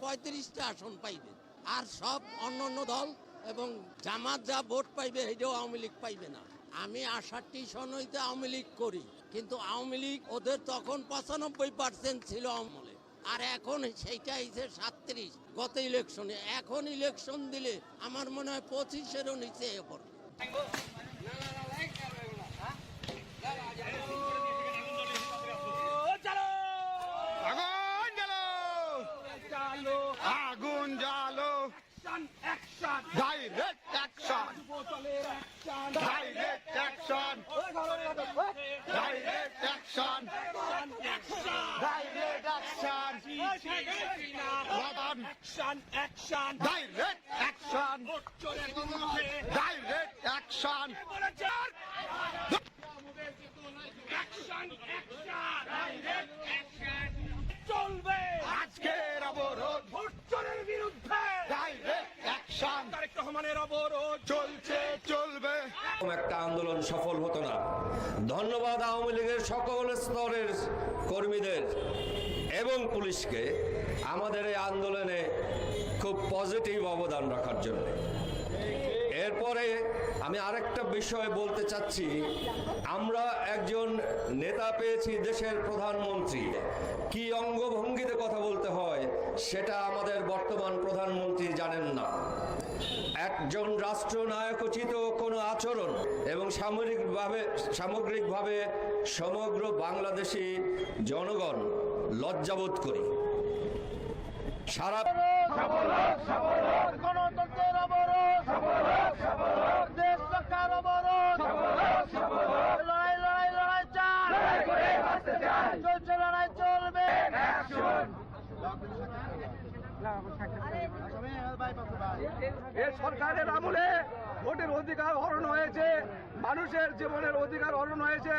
35টা আসন পাইবে, আর সব অন্যান্য দল এবং জামাত যা ভোট পাইবে এটাও আওয়ামী লীগ পাইবে না। আমি 68 সন হইতে আওয়ামী লীগ করি, কিন্তু আওয়ামী লীগ ওদের তখন 95% ছিল আওয়ামী লীগ, আর এখন সেইটা হইছে 37 গত ইলেকশনে। এখন ইলেকশন দিলে আমার মনে হয় 25-এরও নিচে পড়বে। আগুন জ্বালো, direct action, direct action, direct action, direct action, direct action, direct action, চলবে আজকের অবরোধ, ভোটচোরের বিরুদ্ধে ডাইরেক্ট অ্যাকশন, তারেক রহমানের অবরোধ চলছে চলবে। একটা আন্দোলন সফল হতো না। ধন্যবাদ আওয়ামী লীগের সকল স্তরের কর্মীদের এবং পুলিশকে আমাদের এই আন্দোলনে খুব পজিটিভ অবদান রাখার জন্য। এরপরে আমি আরেকটা বিষয় বলতে চাচ্ছি, আমরা একজন নেতা পেয়েছি, দেশের প্রধানমন্ত্রী। কি অঙ্গভঙ্গিতে কথা বলতে হয় সেটা আমাদের বর্তমান প্রধানমন্ত্রী জানেন না। একজন রাষ্ট্রনায়কোচিত কোনো আচরণ এবং সামগ্রিকভাবে সমগ্র বাংলাদেশি জনগণ লজ্জাবোধ করি। সারা গণতন্ত্রের অবরোধ, দেশ রক্ষার অবরোধ, লড়াই লড়াই লড়াই চাই, চলছে লড়াই চলবে। এই সরকারের আমলে ভোটের অধিকার হরণ হয়েছে, মানুষের জীবনের অধিকার হরণ হয়েছে,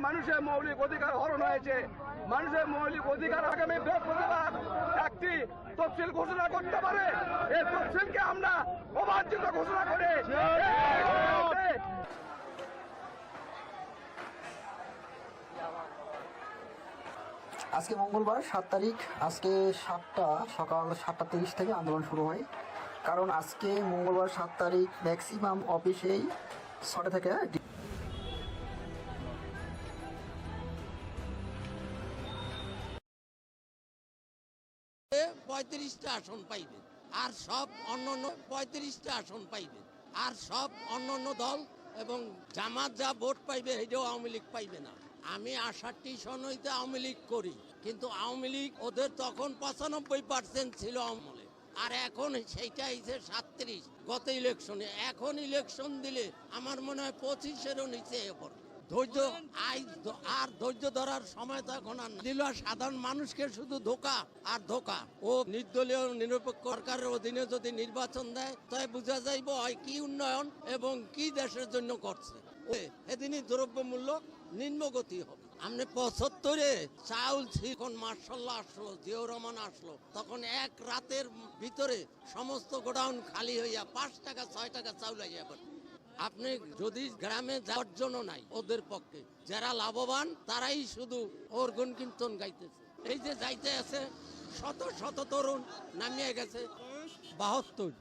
মানুষের মৌলিক অধিকার হরণ হয়েছে। মানুষের মৌলিক অধিকার আগামী বৃহস্পতিবার একটি তফসিল ঘোষণা করতে পারে। এই তফসিলকে আমরা অবাঞ্ছিত ঘোষণা করে আজকে মঙ্গলবার 7 তারিখ, আজকে সকাল 7:30 থেকে আন্দোলন শুরু হয়। কারণ আজকে মঙ্গলবার 7 তারিখ ম্যাক্সিমাম অফিসেই 6টা থেকে 35টা আসন পাইবে, আর সব অন্যান্য 35টা আসন পাইবে, আর সব অন্যান্য দল এবং জামাত যা ভোট পাইবে এটাও আওয়ামী লীগ পাইবে না। আমি 68 সন হইতে আওয়ামী লীগ করি, কিন্তু আওয়ামী লীগ ওদের তখন 95% ছিল আওয়ামী লীগ, আর এখন সেইটা হইছে 37 গত ইলেকশনে। এখন ইলেকশন দিলে আমার মনে হয় 25-এরও নিচে পড়বে। ধৈর্য আর ধৈর্য ধরার সময় তো এখন আর দিল। সাধারণ মানুষকে শুধু ধোকা আর ধোকা। ও নির্দলীয় নিরপেক্ষ সরকারের অধীনে যদি নির্বাচন দেয় তাই বোঝা যাইব হয় কি উন্নয়ন এবং কি দেশের জন্য করছে। এদিনই দ্রব্যমূল্য নিম্নগতি হবে। আপনি 75-এ চাউল এখন মার্শাল্লাহ আসলো, জিয়াউর রহমান আসলো, তখন এক রাতের ভিতরে সমস্ত গোডাউন খালি হইয়া 5 টাকা 6 টাকা চাউল হইয়া পড়ে। আপনি যদি গ্রামে যাওয়ার জন্য নাই ওদের পক্ষে, যারা লাভবান তারাই শুধু ওর গুণ কীর্তন গাইতেছে। এই যে যাইতে আছে শত শত তরুণ নামিয়ে গেছে 72।